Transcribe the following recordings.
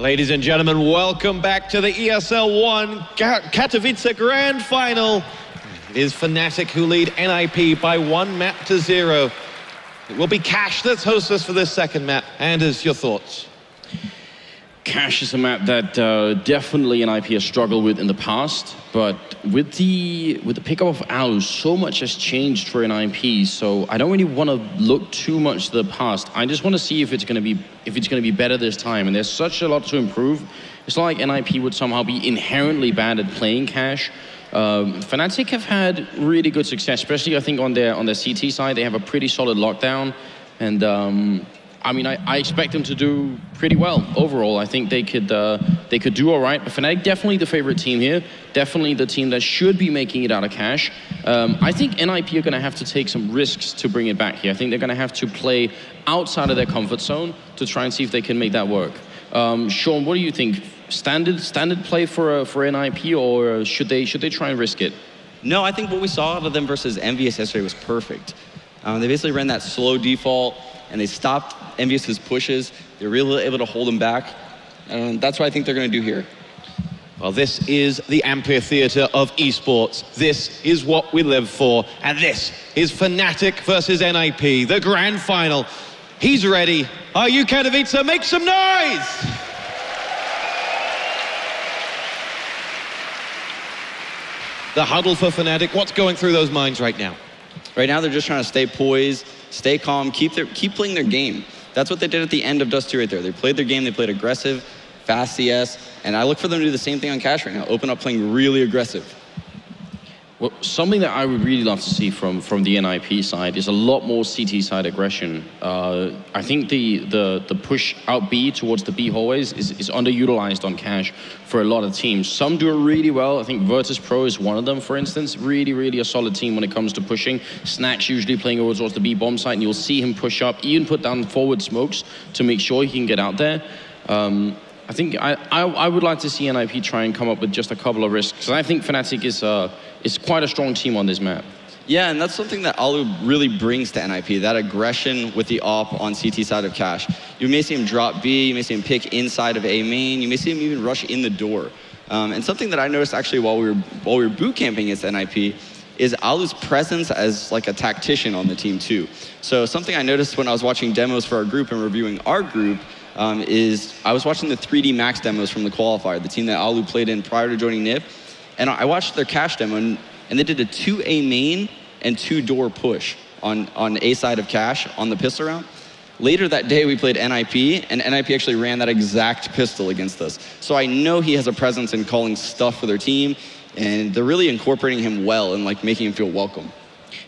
Ladies and gentlemen, welcome back to the ESL 1 Katowice Grand Final. It is Fnatic who lead NiP by 1-0. It will be Cash that's hostess for this second map. Anders, your thoughts? Cash is a map that definitely NiP has struggled with in the past, but with the pickup of Alu, so much has changed for NiP. So I don't really want to look too much to the past. I just want to see if it's going to be better this time. And there's such a lot to improve. It's not like NiP would somehow be inherently bad at playing Cash. Fnatic have had really good success, especially I think on their CT side. They have a pretty solid lockdown, and I mean, I expect them to do pretty well overall. I think they could do all right. But Fnatic definitely the favorite team here. Definitely the team that should be making it out of Cash. I think NiP are going to have to take some risks to bring it back here. I think they're going to have to play outside of their comfort zone to try and see if they can make that work. Sean, what do you think? Standard play for NiP, or should they try and risk it? No, I think what we saw out of them versus Envious yesterday was perfect. They basically ran that slow default, and they stopped Envious's pushes. They were really able to hold him back. And that's what I think they're going to do here. Well, this is the amphitheater of esports. This is what we live for. And this is Fnatic versus NiP, the grand final. He's ready. Are you, Katowice? Make some noise! The huddle for Fnatic. What's going through those minds right now? Right now, they're just trying to stay poised, stay calm, keep playing their game. That's what they did at the end of Dust 2 right there. They played their game, they played aggressive, fast CS, and I look for them to do the same thing on Cash right now, open up playing really aggressive. Well, something that I would really love to see from the NiP side is a lot more CT side aggression. I think the push out B towards the B hallways is underutilized on Cash for a lot of teams. Some do it really well. I think Virtus Pro is one of them, for instance. Really a solid team when it comes to pushing. Snack's usually playing over towards the B bomb site, and you'll see him push up, even put down forward smokes to make sure he can get out there. I think I would like to see NiP try and come up with just a couple of risks, because I think Fnatic is quite a strong team on this map. Yeah, and that's something that Alu really brings to NiP, that aggression with the AWP on CT side of Cash. You may see him drop B, you may see him pick inside of A main, you may see him even rush in the door. And something that I noticed actually while we were boot camping against NiP is Alu's presence as like a tactician on the team too. So something I noticed when I was watching demos for our group and reviewing our group is I was watching the 3D Max demos from the qualifier, the team that Alu played in prior to joining NiP, and I watched their Cash demo, and they did a 2A main and 2-door push on A side of Cash on the pistol round. Later that day, we played NiP, and NiP actually ran that exact pistol against us. So I know he has a presence in calling stuff for their team, and they're really incorporating him well and like making him feel welcome.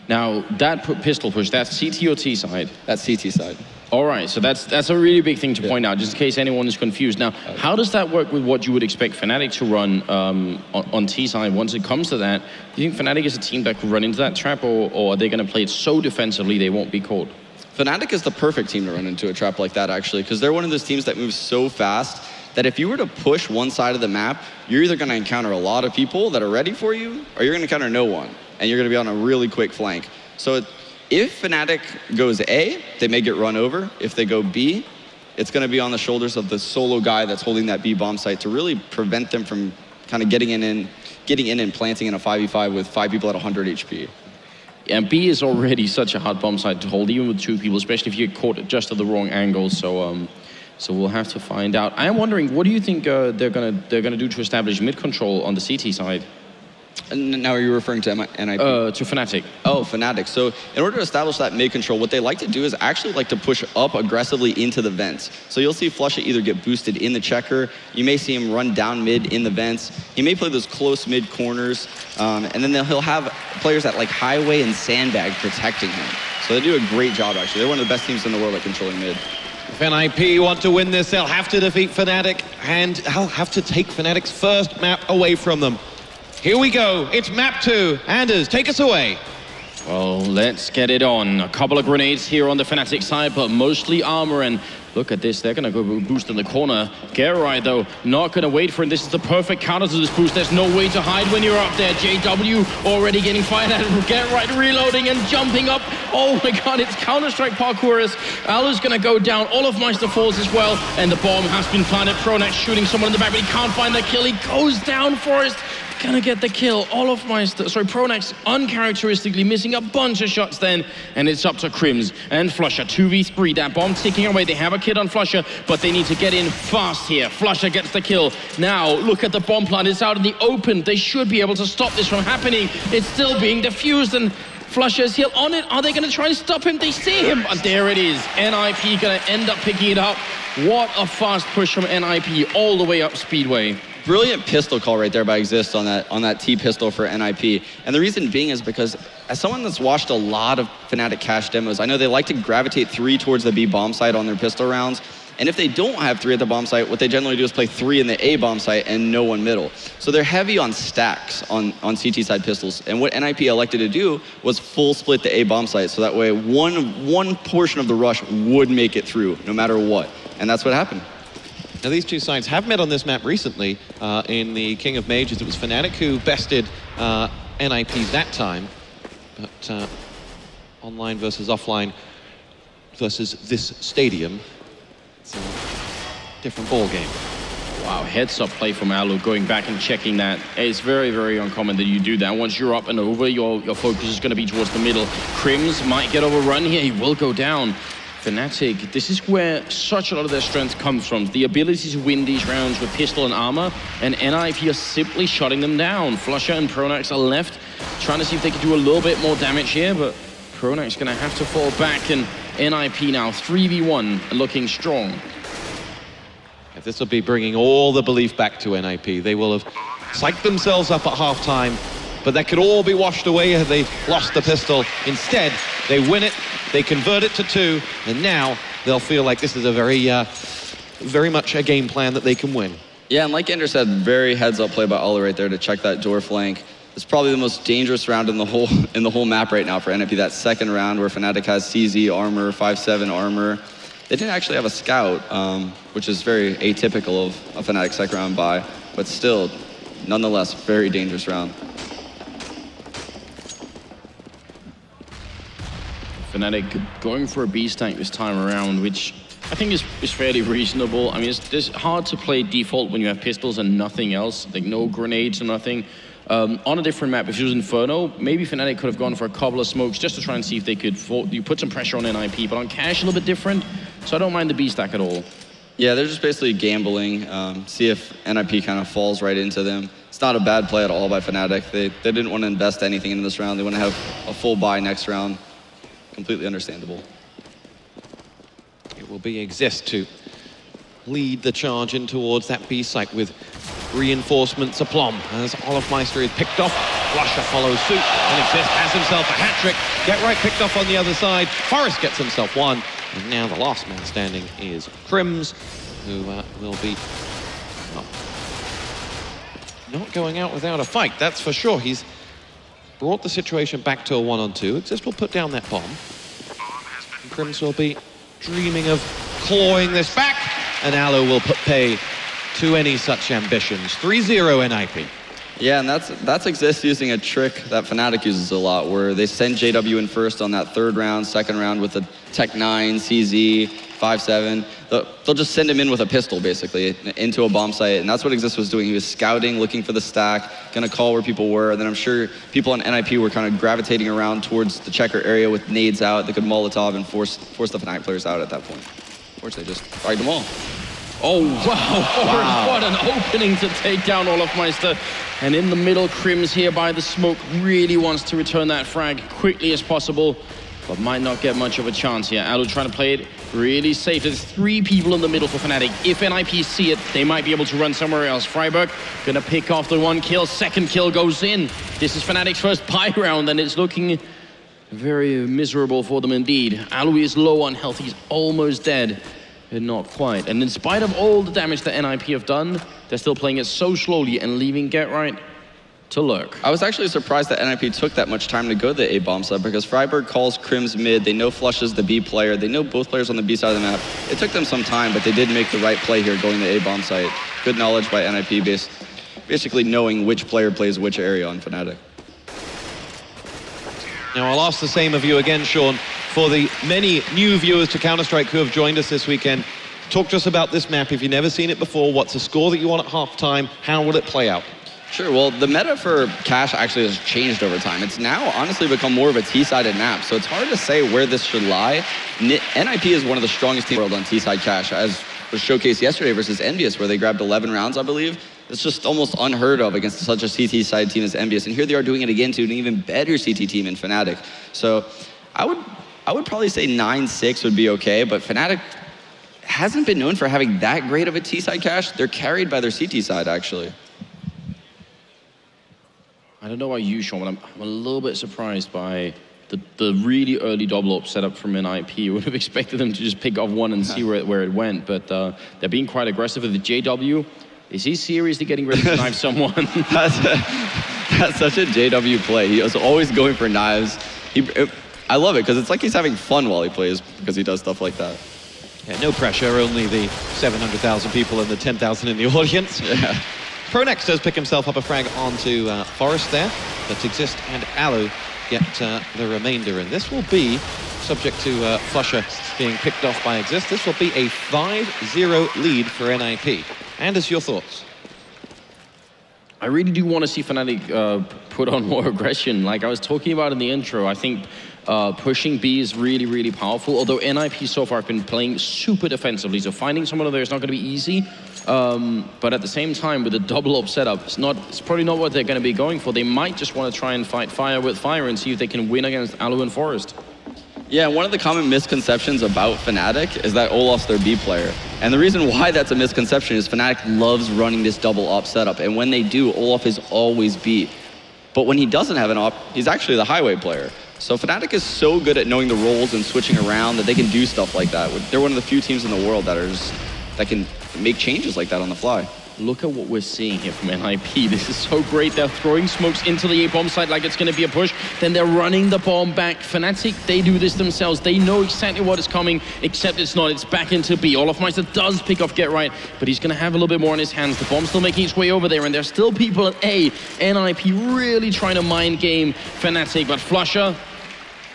Now, that pistol push, that's CT or T side? That's CT side. All right, so that's a really big thing to point out, just in case anyone is confused. Now, how does that work with what you would expect Fnatic to run on T side once it comes to that? Do you think Fnatic is a team that could run into that trap, or are they going to play it so defensively they won't be caught? Fnatic is the perfect team to run into a trap like that, actually, because they're one of those teams that moves so fast that if you were to push one side of the map, you're either going to encounter a lot of people that are ready for you, or you're going to encounter no one, and you're going to be on a really quick flank. So if Fnatic goes A, they may get run over. If they go B, it's going to be on the shoulders of the solo guy that's holding that B bomb site to really prevent them from kind of getting in and planting in a 5v5 with 5 people at 100 HP. Yeah, B is already such a hard bomb site to hold, even with 2 people, especially if you get caught just at the wrong angle. So we'll have to find out. I am wondering, what do you think they're gonna do to establish mid control on the CT side? And now are you referring to NiP? To Fnatic. Oh, Fnatic. So in order to establish that mid control, what they like to do is actually like to push up aggressively into the vents. So you'll see Flusha either get boosted in the checker, you may see him run down mid in the vents, he may play those close mid corners, and then he'll have players at like Highway and Sandbag protecting him. So they do a great job, actually. They're one of the best teams in the world at controlling mid. If NiP want to win this, they'll have to defeat Fnatic, and they'll have to take Fnatic's first map away from them. Here we go, it's map 2. Anders, take us away. Well, let's get it on. A couple of grenades here on the Fnatic side, but mostly armor. And look at this, they're gonna go boost in the corner. Geralt, though, not gonna wait for it. This is the perfect counter to this boost. There's no way to hide when you're up there. JW already getting fired at. Geralt reloading and jumping up. Oh my god, it's Counter-Strike parkourers. Alu's gonna go down. Olofmeister falls as well. And the bomb has been planted. Pronax shooting someone in the back, but he can't find the kill. He goes down. Forest gonna get the kill. Pronax uncharacteristically missing a bunch of shots then, and it's up to Crims and Flusha. 2v3, that bomb ticking away. They have a kid on Flusha, but they need to get in fast here. Flusha gets the kill. Now, look at the bomb plant. It's out in the open. They should be able to stop this from happening. It's still being diffused, and Flusha is here on it. Are they gonna try and stop him? They see him, and there it is. NiP gonna end up picking it up. What a fast push from NiP all the way up Speedway. Brilliant pistol call right there by Exist on that T pistol for NiP. And the reason being is because as someone that's watched a lot of Fnatic Cash demos, I know they like to gravitate 3 towards the B bomb site on their pistol rounds. And if they don't have 3 at the bomb site, what they generally do is play 3 in the A bomb site and no one middle. So they're heavy on stacks on CT side pistols. And what NiP elected to do was full split the A bomb site. So that way one portion of the rush would make it through no matter what. And that's what happened. Now, these two sides have met on this map recently in the King of Mages. It was Fnatic who bested NiP that time. But online versus offline versus this stadium, it's a different ball game. Wow, heads-up play from Alu, going back and checking that. It's very, very uncommon that you do that. Once you're up and over, your focus is going to be towards the middle. Crims might get overrun here. He will go down. Fnatic, this is where such a lot of their strength comes from. The ability to win these rounds with pistol and armor, and NiP are simply shutting them down. Flusha and Pronax are left, trying to see if they can do a little bit more damage here, but Pronax gonna have to fall back, and NiP now 3v1, looking strong. This will be bringing all the belief back to NiP. They will have psyched themselves up at halftime, but that could all be washed away had they lost the pistol. Instead, they win it, they convert it to 2, and now they'll feel like this is a very much a game plan that they can win. Yeah, and like Ender said, very heads-up play by Ola right there to check that door flank. It's probably the most dangerous round in the whole map right now for NiP. That second round where Fnatic has CZ armor, 5/7 armor. They didn't actually have a scout, which is very atypical of a Fnatic second round buy, but still, nonetheless, very dangerous round. Fnatic going for a B stack this time around, which I think is fairly reasonable. I mean, it's hard to play default when you have pistols and nothing else, like no grenades or nothing. On a different map, if it was Inferno, maybe Fnatic could have gone for a couple of smokes just to try and see if they could put some pressure on NiP, but on Cash a little bit different, so I don't mind the B stack at all. Yeah, they're just basically gambling, see if NiP kind of falls right into them. It's not a bad play at all by Fnatic. They didn't want to invest anything in this round. They want to have a full buy next round. Completely understandable. It will be Exist to lead the charge in towards that B site with reinforcements aplomb as Olofmeister is picked off. Flusha follows suit, and Exist has himself a hat-trick. Geralt picked off on the other side. Forest gets himself 1, and now the last man standing is Crims, who will be not going out without a fight, that's for sure. He's brought the situation back to a 1-on-2. Exist will put down that bomb. And Crims will be dreaming of clawing this back, and Alu will pay to any such ambitions. 3-0 NiP. Yeah, and that's Exist using a trick that Fnatic uses a lot, where they send JW in first on that third round, second round with a Tech 9, CZ, 5/7. They'll just send him in with a pistol, basically, into a bomb site, and that's what Exist was doing. He was scouting, looking for the stack, gonna call where people were, and then I'm sure people on NiP were kind of gravitating around towards the checker area with nades out. They could Molotov and force the Fnatic players out at that point. Of course, they just fired them all. Oh, wow. What an opening to take down Olofmeister. And in the middle, Crims here by the smoke really wants to return that frag quickly as possible, but might not get much of a chance here. Alu trying to play it really safe. There's 3 people in the middle for Fnatic. If NiP see it, they might be able to run somewhere else. Freiburg gonna pick off the 1 kill. Second kill goes in. This is Fnatic's first buy round, and it's looking very miserable for them indeed. Alu is low on health. He's almost dead. And not quite. And in spite of all the damage that NiP have done, they're still playing it so slowly and leaving Geralt to lurk. I was actually surprised that NiP took that much time to go to the A bomb side because Freiburg calls Crims mid. They know Flush is the B player. They know both players on the B side of the map. It took them some time, but they did make the right play here going to A bomb site. Good knowledge by NiP, basically knowing which player plays which area on Fnatic. Now, I'll ask the same of you again, Sean. For the many new viewers to Counter-Strike who have joined us this weekend, talk to us about this map. If you've never seen it before, what's the score that you want at halftime? How will it play out? Sure, well, the meta for Cash actually has changed over time. It's now honestly become more of a T-sided map, so it's hard to say where this should lie. NiP is one of the strongest teams in the world on T-side Cash, as was showcased yesterday versus Envious, where they grabbed 11 rounds, I believe. It's just almost unheard of against such a CT-side team as Envious, and here they are doing it again to an even better CT team in Fnatic. So I would probably say 9-6 would be okay, but Fnatic hasn't been known for having that great of a T-side Cash. They're carried by their CT side, actually. I don't know about you, Sean, but I'm a little bit surprised by the really early double up setup from NiP. You would have expected them to just pick off one and see where it went, but they're being quite aggressive with the JW. Is he seriously getting ready to knife someone? That's such a JW play. He was always going for knives. I love it because it's like he's having fun while he plays because he does stuff like that. Yeah, no pressure, only the 700,000 people and the 10,000 in the audience. Yeah. Pronex does pick himself up a frag onto Forest there, but Exist and Alu get the remainder, and this will be, subject to Flusher being picked off by Exist, this will be a 5-0 lead for NiP. Anders, your thoughts? I really do want to see Fnatic put on more aggression. Like I was talking about in the intro, I think pushing B is really, really powerful, although NiP so far have been playing super defensively, so finding someone over there is not going to be easy. But at the same time, with a double-up setup, it's probably not what they're going to be going for. They might just want to try and fight fire with fire and see if they can win against Alu and Forest. Yeah, one of the common misconceptions about Fnatic is that Olaf's their B player. And the reason why that's a misconception is Fnatic loves running this double op setup. And when they do, Olaf is always B. But when he doesn't have an op, he's actually the highway player. So Fnatic is so good at knowing the roles and switching around that they can do stuff like that. They're one of the few teams in the world that can make changes like that on the fly. Look at what we're seeing here from NiP. This is so great. They're throwing smokes into the A-bomb site like it's going to be a push. Then they're running the bomb back. Fnatic, they do this themselves. They know exactly what is coming, except it's not. It's back into B. Olafmeister does pick off Get Right, but he's going to have a little bit more in his hands. The bomb's still making its way over there, and there's still people at A. NiP really trying to mind game Fnatic, but Flusher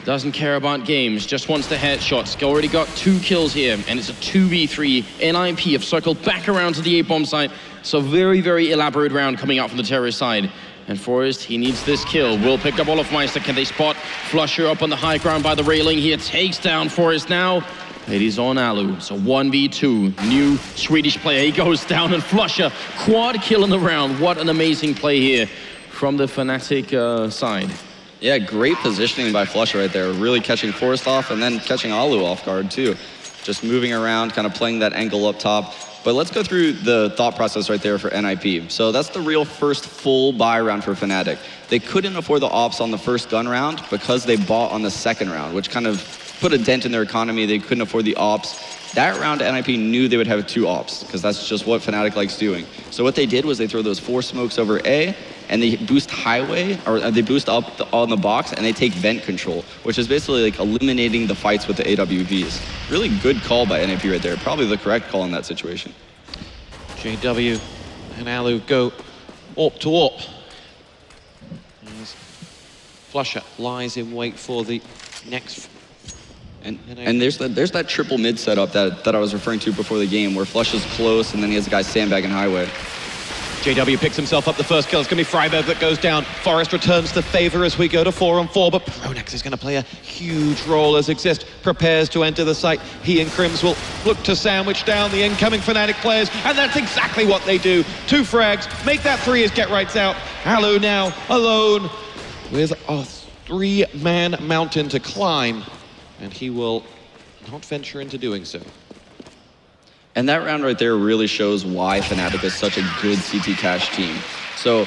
doesn't care about games, just wants the headshots. Already got 2 kills here, and it's a 2v3. NiP have circled back around to the A-bomb site. So very, very elaborate round coming out from the terrorist side. And Forrest, he needs this kill. Will pick up Olafmeister. Can they spot Flusher up on the high ground by the railing here? Takes down Forrest now. It is on Alu. So 1v2. New Swedish player. He goes down, and Flusher, quad kill in the round. What an amazing play here from the Fnatic side. Yeah, great positioning by Flusher right there. Really catching Forrest off and then catching Alu off guard too. Just moving around, kind of playing that angle up top. But let's go through the thought process right there for NiP. So that's the real first full buy round for Fnatic. They couldn't afford the ops on the first gun round because they bought on the second round, which kind of put a dent in their economy. They couldn't afford the ops. That round, NiP knew they would have 2 ops because that's just what Fnatic likes doing. So what they did was they throw those 4 smokes over A, and they boost highway, or they boost up on the box, and they take vent control, which is basically like eliminating the fights with the AWVs. Really good call by NiP right there. Probably the correct call in that situation. JW and Alu go AWP to AWP. Flusher lies in wait for the next. And there's that triple mid setup that I was referring to before the game, where Flush is close, and then he has a guy sandbag and highway. JW picks himself up the first kill. It's going to be Freiburg that goes down. Forrest returns the favor as we go to 4-on-4, but Pronex is going to play a huge role as Exist prepares to enter the site. He and Crims will look to sandwich down the incoming Fnatic players, and that's exactly what they do. 2 frags, make that 3 as Get Right's out. Alu now alone with a 3-man mountain to climb, and he will not venture into doing so. And that round right there really shows why Fnatic is such a good CT Cash team. So,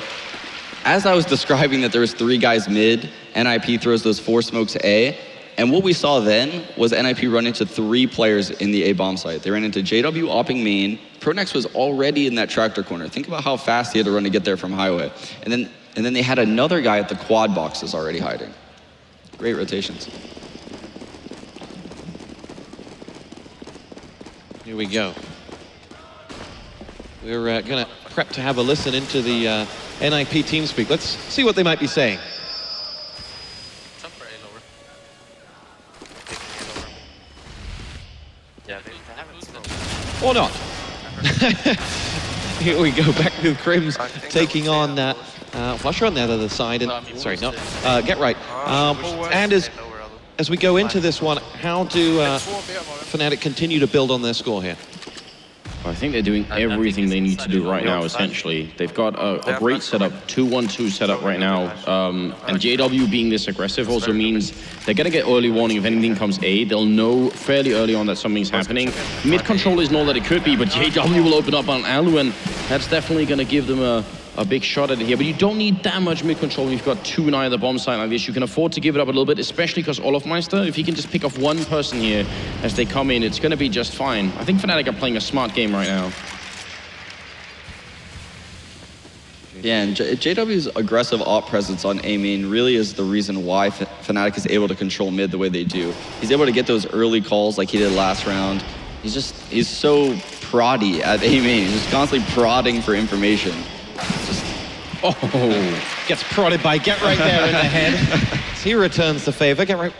as I was describing that there was 3 guys mid, NiP throws those 4 smokes A, and what we saw then was NiP run into 3 players in the A bomb site. They ran into JW opping main. Pronex was already in that tractor corner. Think about how fast he had to run to get there from highway. And then and then they had another guy at the quad boxes already hiding. Great rotations. Here we go. We're going to prep to have a listen into the NiP TeamSpeak. Let's see what they might be saying. Jump for A lower. Yeah, they haven't Or not. Here we go, back with Crims taking on Flusher on the other side. And, sorry, not Get Right. And as we go into this one, how do Fnatic continue to build on their score here? I think they're doing everything they need to do right now, essentially. They've got a great setup, 2-1-2 setup right now. And JW being this aggressive also means they're going to get early warning if anything comes A. They'll know fairly early on that something's happening. Mid control isn't all that it could be, but JW will open up on Alu, and that's definitely going to give them a big shot at it here. But you don't need that much mid control when you've got two in either bomb site like this. You can afford to give it up a little bit, especially because Olofmeister, if he can just pick off one person here as they come in, it's going to be just fine. I think Fnatic are playing a smart game right now. Yeah, and JW's aggressive op presence on A main really is the reason why Fnatic is able to control mid the way they do. He's able to get those early calls like he did last round. He's so proddy at A main. He's just constantly prodding for information. Gets prodded by Get Right there in the head. As he returns the favor. Get Right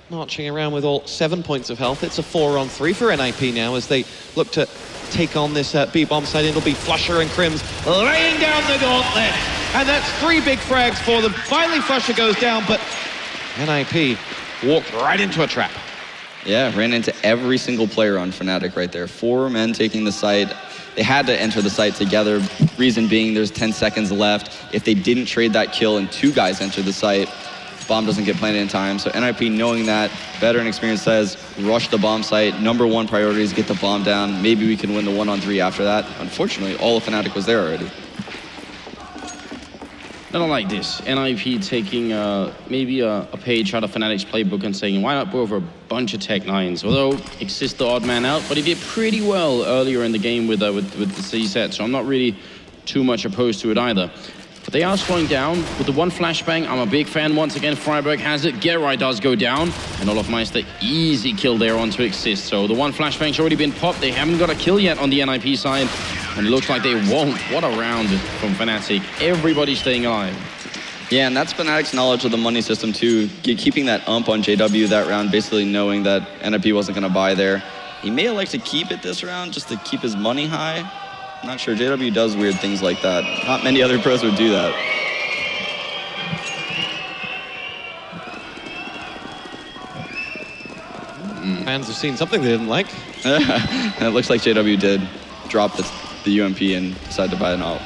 marching around with all 7 points of health. It's a 4-on-3 for NiP now as they look to take on this B bomb side. It'll be Flusher and Crims laying down the gauntlet. And that's 3 big frags for them. Finally, Flusher goes down, but NiP walked right into a trap. Yeah, ran into every single player on Fnatic right there. 4 men taking the site. They had to enter the site together. Reason being, there's 10 seconds left. If they didn't trade that kill and 2 guys enter the site, bomb doesn't get planted in time. So NiP, knowing that, veteran experience says, rush the bomb site. #1 priority is get the bomb down. Maybe we can win the 1-on-3 after that. Unfortunately, all of Fnatic was there already. I don't like this. NiP taking maybe a page out of Fnatic's playbook and saying, why not go over a bunch of Tech 9s? Although, Exist the odd man out, but he did pretty well earlier in the game with the C set, so I'm not really too much opposed to it either. But they are slowing down with the one flashbang. I'm a big fan. Once again, Freiburg has it. Get Right does go down. And Olofmeister, easy kill there onto Exist. So the one flashbang's already been popped. They haven't got a kill yet on the NiP side. And it looks like they won't. What a round from Fnatic. Everybody's staying alive. Yeah, and that's Fnatic's knowledge of the money system too. Keeping that ump on JW that round, basically knowing that NiP wasn't going to buy there. He may elect to keep it this round just to keep his money high. I'm not sure. JW does weird things like that. Not many other pros would do that. Fans have seen something they didn't like. And it looks like JW did drop the UMP and decide to buy an ult.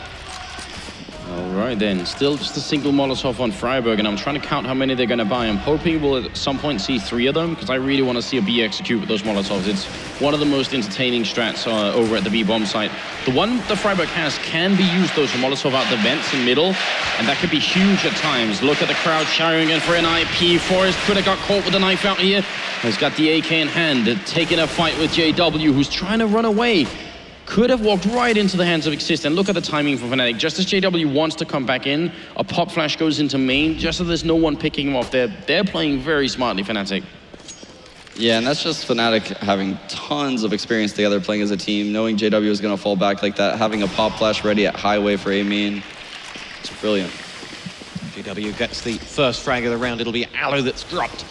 All right then, still just a single Molotov on Freiburg, and I'm trying to count how many they're going to buy. I'm hoping we'll at some point see 3 of them, because I really want to see a B execute with those Molotovs. It's one of the most entertaining strats over at the B bomb site. The one that Freiburg has can be used though to Molotov out the vents in middle, and that could be huge at times. Look at the crowd shouting again for NiP. Forrest could have got caught with a knife out here. He's got the AK in hand, taking a fight with JW, who's trying to run away. Could have walked right into the hands of Exist, and look at the timing from Fnatic. Just as JW wants to come back in, a pop flash goes into main, just so there's no one picking him off there. They're playing very smartly, Fnatic. Yeah, and that's just Fnatic having tons of experience together playing as a team, knowing JW is going to fall back like that, having a pop flash ready at highway for A main. It's brilliant. JW gets the first frag of the round. It'll be Alu that's dropped.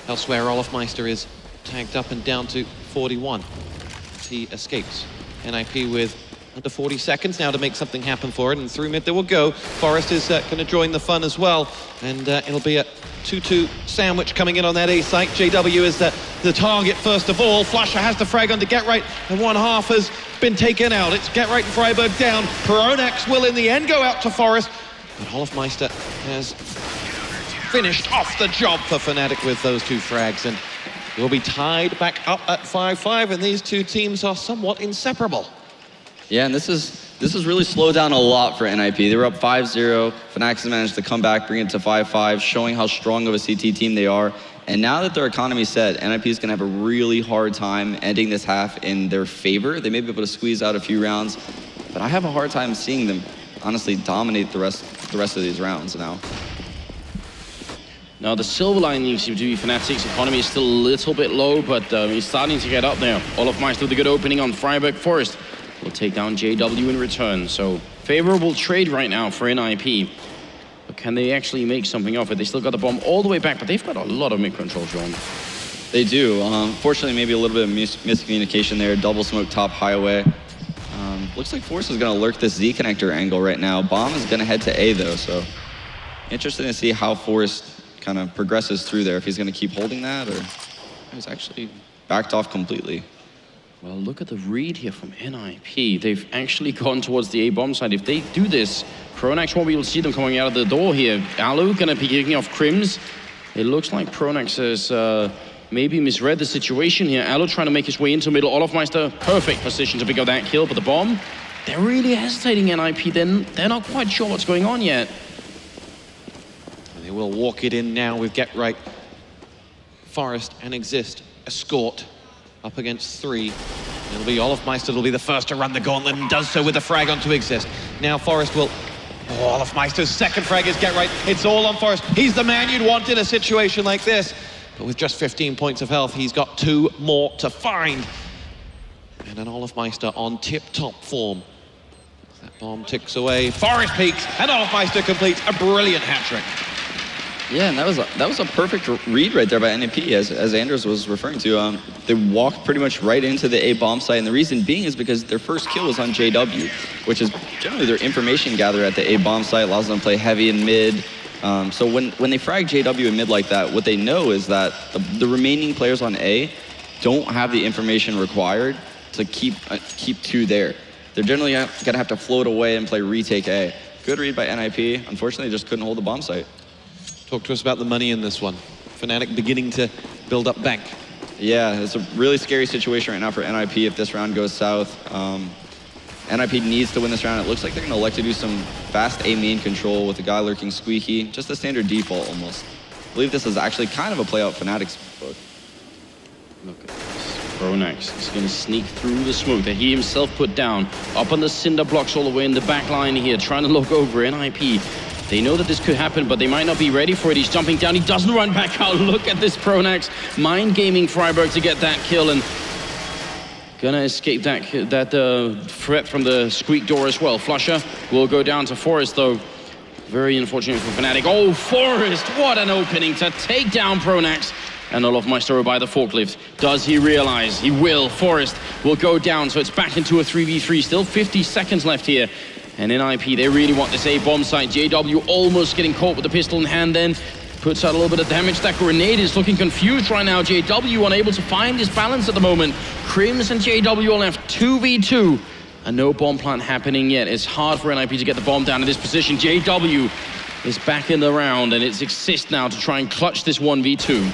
Elsewhere, Olofmeister is tagged up and down to 41. He escapes. NiP with under 40 seconds now to make something happen for it, and through mid they will go. Forrest is going to join the fun as well, and it'll be a 2-2 sandwich coming in on that A site. JW is the target first of all. Flusher has the frag onto Get Right, and one half has been taken out. It's Get Right and Freiburg down. Peronax will in the end go out to Forrest, but Olofmeister has finished off the job for Fnatic with those 2 frags, and we'll be tied back up at 5-5, and these 2 teams are somewhat inseparable. Yeah, and this is really slowed down a lot for NiP. They were up 5-0. Fnatic has managed to come back, bring it to 5-5, showing how strong of a CT team they are. And now that their economy's set, NiP is going to have a really hard time ending this half in their favor. They may be able to squeeze out a few rounds, but I have a hard time seeing them honestly dominate the rest the rest of these rounds now. Now the silver lining seems to be Fnatic's economy is still a little bit low, but he's starting to get up there. Olofmeister with a good opening on Freiburg. Forest will take down JW in return. So favorable trade right now for NiP. But can they actually make something of it? They still got the bomb all the way back, but they've got a lot of mid-control, John. They do. Fortunately, maybe a little bit of miscommunication there. Double smoke top highway. Looks like Force is going to lurk this Z connector angle right now. Bomb is going to head to A though, so interesting to see how Force kind of progresses through there. If he's going to keep holding that, or he's actually backed off completely. Well, look at the read here from NiP. They've actually gone towards the A bomb side. If they do this, Pronax won't be able to see them coming out of the door here. Alu going to be kicking off Crims. It looks like Pronax has maybe misread the situation here. Alu trying to make his way into middle. Olofmeister, perfect position to pick up that kill, but the bomb, they're really hesitating, NiP. They're not quite sure what's going on yet. And they will walk it in now with Get Right, Forest, and Exist. Escort up against 3. It'll be Olofmeister will be the first to run the gauntlet and does so with the frag onto Exist. Now Forest will... Oh, Olofmeister's second frag is Get Right. It's all on Forest. He's the man you'd want in a situation like this. But with just 15 points of health, he's got 2 more to find. And an Olofmeister on tip-top form. That bomb ticks away. Forest peaks, and Olofmeister completes a brilliant hat-trick. Yeah, and that was a perfect read right there by NiP, as Anders was referring to. They walked pretty much right into the A bomb site, and the reason being is because their first kill was on JW, which is generally their information gather at the A bomb site, allows them to play heavy and mid. So when they frag JW in mid like that, what they know is that the remaining players on A don't have the information required to keep 2 there. They're generally gonna have to float away and play retake A. Good read by NiP. Unfortunately, just couldn't hold the bomb site. Talk to us about the money in this one. Fnatic beginning to build up bank. Yeah, it's a really scary situation right now for NiP if this round goes south. NiP needs to win this round. It looks like they're going to elect to do some fast A main control with the guy lurking squeaky. Just a standard default almost. I believe this is actually kind of a play out Fnatic's book. Look at this. Pronax is going to sneak through the smoke that he himself put down. Up on the cinder blocks all the way in the back line here, trying to look over NiP. They know that this could happen, but they might not be ready for it. He's jumping down. He doesn't run back out. Look at this Pronax mind gaming Freiburg to get that kill and gonna escape that threat from the squeak door as well. Flusher will go down to Forest though. Very unfortunate for Fnatic. Oh, Forest, what an opening to take down Pronax. And Olofmeister by the forklift. Does he realize? He will. Forest will go down, so it's back into a 3v3. Still 50 seconds left here. And NiP, they really want this A bomb site. JW almost getting caught with the pistol in hand then. Puts out a little bit of damage. That grenade is looking confused right now. JW unable to find his balance at the moment. Crims and JW are left 2v2. And no bomb plant happening yet. It's hard for NiP to get the bomb down in this position. JW is back in the round, and it's Exist now to try and clutch this 1v2.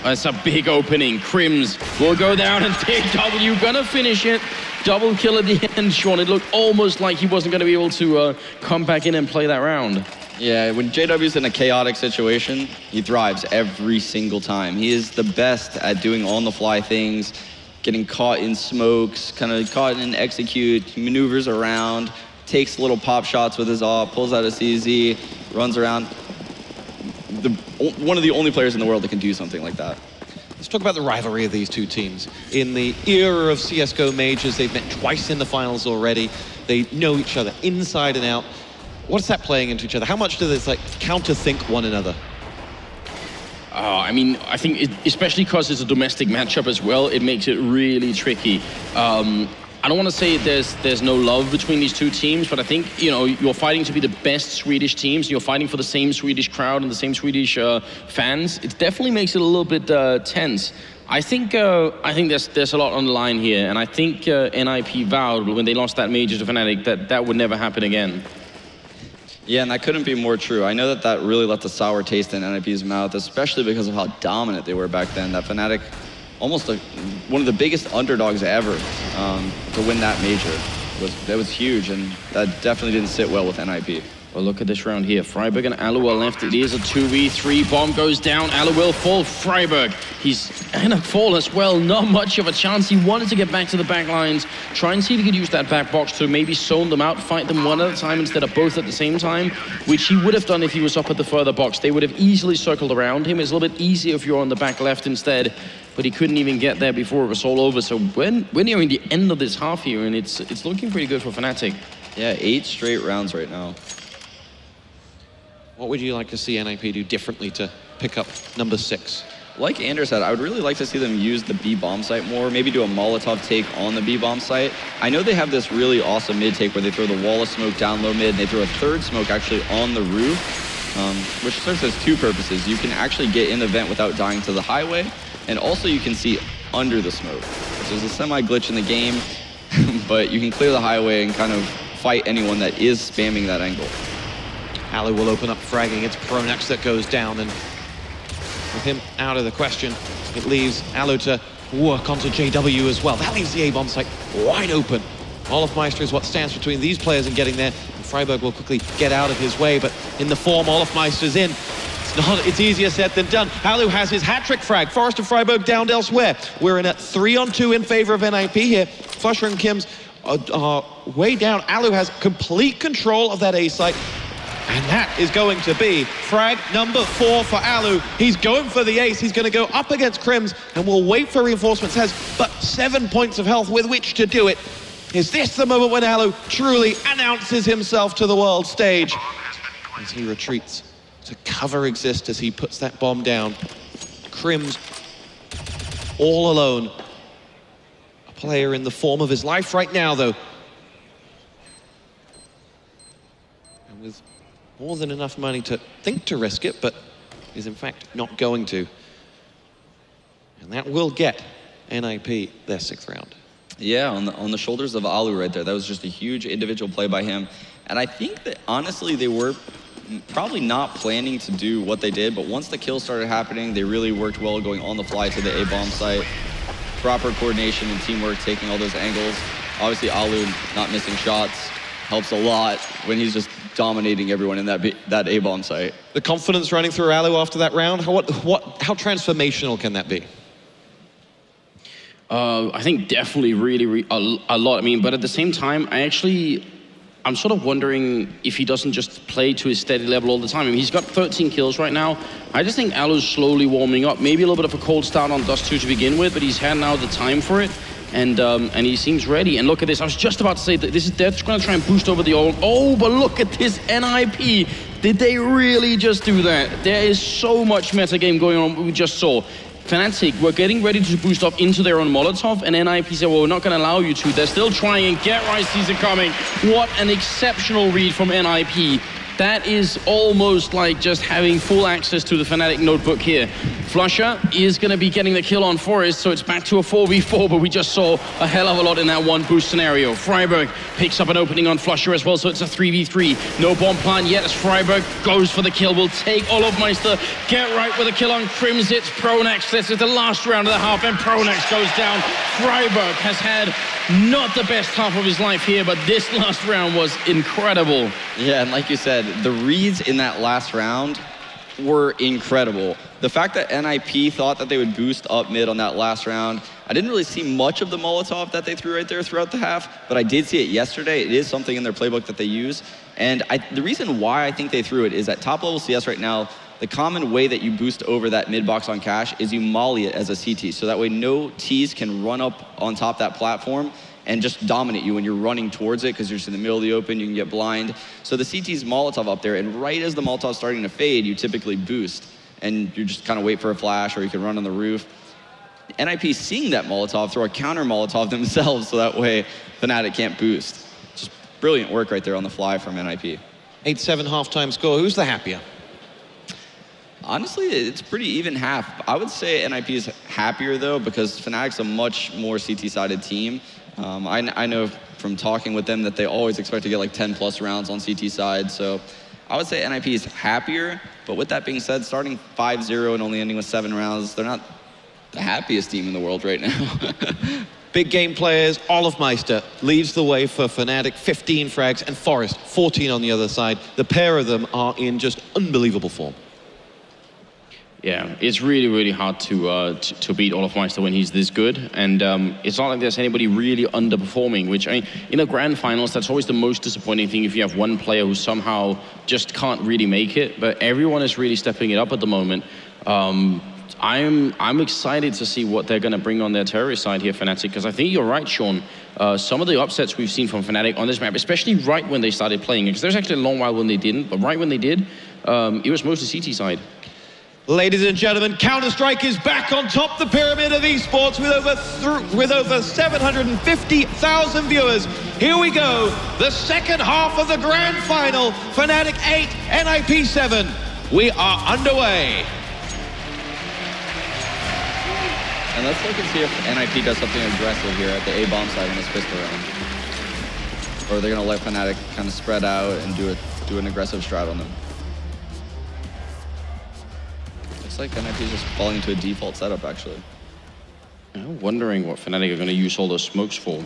It's a big opening. Crims will go down, and JW gonna finish it. Double kill at the end, Sean. It looked almost like he wasn't going to be able to come back in and play that round. Yeah, when JW's in a chaotic situation, he thrives every single time. He is the best at doing on-the-fly things, getting caught in smokes, kind of caught in execute, he maneuvers around, takes little pop shots with his AWP, pulls out a CZ, runs around. One of the only players in the world that can do something like that. Let's talk about the rivalry of these two teams. In the era of CSGO majors, they've met twice in the finals already. They know each other inside and out. What's that playing into each other? How much do they counter-think one another? I mean, I think especially because it's a domestic matchup as well, it makes it really tricky. I don't want to say there's no love between these two teams, but I think, you know, you're fighting to be the best Swedish teams. You're fighting for the same Swedish crowd and the same Swedish fans. It definitely makes it a little bit tense. I think there's a lot on the line here, and I think NiP vowed when they lost that major to Fnatic that would never happen again. Yeah, and that couldn't be more true. I know that really left a sour taste in NiP's mouth, especially because of how dominant they were back then. That Fnatic, almost one of the biggest underdogs ever to win that major. That was huge, and that definitely didn't sit well with NiP. Well, look at this round here. Freiburg and Alu are left. It is a 2v3. Bomb goes down. Alu will fall. Freiburg, he's gonna fall as well. Not much of a chance. He wanted to get back to the back lines, try and see if he could use that back box to maybe zone them out, fight them one at a time instead of both at the same time, which he would have done if he was up at the further box. They would have easily circled around him. It's a little bit easier if you're on the back left instead, but he couldn't even get there before it was all over. So we're nearing the end of this half here, and it's looking pretty good for Fnatic. Yeah, 8 straight rounds right now. What would you like to see NiP do differently to pick up number 6? Like Anders said, I would really like to see them use the B bomb site more, maybe do a Molotov take on the B bomb site. I know they have this really awesome mid take where they throw the wall of smoke down low mid, and they throw a third smoke actually on the roof, which serves as 2 purposes. You can actually get in the vent without dying to the highway, and also you can see under the smoke, which is a semi-glitch in the game, but you can clear the highway and kind of fight anyone that is spamming that angle. Alu will open up fragging. It's Pronax that goes down, and with him out of the question, it leaves Alu to work onto JW as well. That leaves the A-bomb site wide open. Olofmeister is what stands between these players and getting there. And Freiburg will quickly get out of his way, but in the form Olofmeister's in, it's easier said than done. Alu has his hat-trick frag. Forest and Freiburg downed elsewhere. We're in a 3-on-2 in favor of NiP here. Flusher and Kims are way down. Alu has complete control of that A site. And that is going to be frag number 4 for Alu. He's going for the ace. He's going to go up against Crims and will wait for reinforcements. Has but 7 points of health with which to do it. Is this the moment when Alu truly announces himself to the world stage? As he retreats to cover exist as he puts that bomb down. Crims all alone. A player in the form of his life right now, though. And with more than enough money to think to risk it, but is in fact not going to. And that will get NiP their 6th round. Yeah, on the shoulders of Alu right there. That was just a huge individual play by him. And I think that honestly they were probably not planning to do what they did, but once the kills started happening, they really worked well going on the fly to the A-bomb site. Proper coordination and teamwork, taking all those angles. Obviously Alu not missing shots helps a lot when he's just dominating everyone in that A-bomb site. The confidence running through Alu after that round, how transformational can that be? I think definitely really a lot. I mean, but at the same time, I'm sort of wondering if he doesn't just play to his steady level all the time. I mean, he's got 13 kills right now. I just think Alu's slowly warming up. Maybe a little bit of a cold start on Dust 2 to begin with, but he's had now the time for it. And he seems ready. And look at this. I was just about to say that they're going to try and boost over the old. Oh, but look at this NiP. Did they really just do that? There is so much metagame going on. We just saw Fnatic were getting ready to boost up into their own Molotov, and NiP said, well, we're not going to allow you to. They're still trying. Get right, Caesar coming. What an exceptional read from NiP. That is almost like just having full access to the Fnatic notebook here. Flusher is going to be getting the kill on Forest, so it's back to a 4v4, but we just saw a hell of a lot in that one boost scenario. Freiburg picks up an opening on Flusher as well, so it's a 3v3. No bomb plan yet as Freiburg goes for the kill. Will take Olofmeister, get right with a kill on Crims. It's Pronax. This is the last round of the half, and Pronax goes down. Freiburg has had not the best half of his life here, but this last round was incredible. Yeah, and like you said, the reads in that last round were incredible. The fact that NiP thought that they would boost up mid on that last round, I didn't really see much of the Molotov that they threw right there throughout the half, but I did see it yesterday. It is something in their playbook that they use. And the reason why I think they threw it is at top level CS right now, the common way that you boost over that mid box on Cash is you molly it as a CT. So that way no Ts can run up on top that platform and just dominate you when you're running towards it because you're just in the middle of the open, you can get blind. So the CT's Molotov up there, and right as the Molotov's starting to fade, you typically boost. And you just kind of wait for a flash, or you can run on the roof. NiP seeing that Molotov, throw a counter Molotov themselves, so that way Fnatic can't boost. Just brilliant work right there on the fly from NiP. 8-7 halftime score. Who's the happier? Honestly, it's pretty even half. I would say NiP is happier, though, because Fnatic's a much more CT-sided team. I know from talking with them that they always expect to get like 10 plus rounds on CT side, so I would say NiP is happier, but with that being said, starting 5-0 and only ending with 7 rounds, they're not the happiest team in the world right now. big game players, Olofmeister leads the way for Fnatic, 15 frags, and Forest, 14 on the other side. The pair of them are in just unbelievable form. Yeah, it's really, really hard to beat Olofmeister when he's this good, and it's not like there's anybody really underperforming, which, I mean, in the grand finals, that's always the most disappointing thing if you have one player who somehow just can't really make it, but everyone is really stepping it up at the moment. I'm excited to see what they're going to bring on their terrorist side here, Fnatic, because I think you're right, Sean. Some of the upsets we've seen from Fnatic on this map, especially right when they started playing it, because there's actually a long while when they didn't, but right when they did, it was mostly CT side. Ladies and gentlemen, Counter-Strike is back on top the pyramid of esports with over 750,000 viewers. Here we go, the second half of the grand final, Fnatic 8, NiP 7. We are underway. And let's look and see if NiP does something aggressive here at the A-bomb side in this pistol round. Or they're gonna let Fnatic kind of spread out and do an aggressive strat on them. Looks like NiP is just falling into a default setup, actually. I'm wondering what Fnatic are going to use all those smokes for.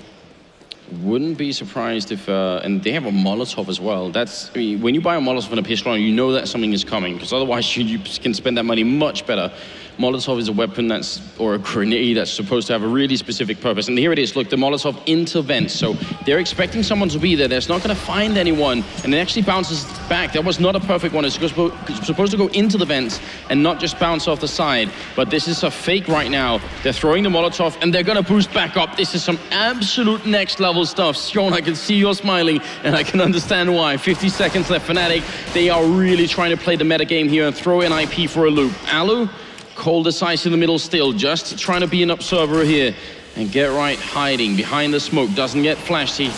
Wouldn't be surprised if, and they have a Molotov as well. That's, I mean, when you buy a Molotov in a pistol round, you know that something is coming, because otherwise you can spend that money much better. Molotov is a weapon or a grenade that's supposed to have a really specific purpose. And here it is, look, the Molotov into vents. So they're expecting someone to be there. They're not going to find anyone, and it actually bounces back. That was not a perfect one. It's supposed to go into the vents and not just bounce off the side. But this is a fake right now. They're throwing the Molotov, and they're going to boost back up. This is some absolute next level stuff. Sean, I can see you're smiling, and I can understand why. 50 seconds left, Fnatic. They are really trying to play the meta game here and throw NiP for a loop. Alu, cold as ice in the middle still, just trying to be an observer here. And Get Right hiding behind the smoke, doesn't get flashed. He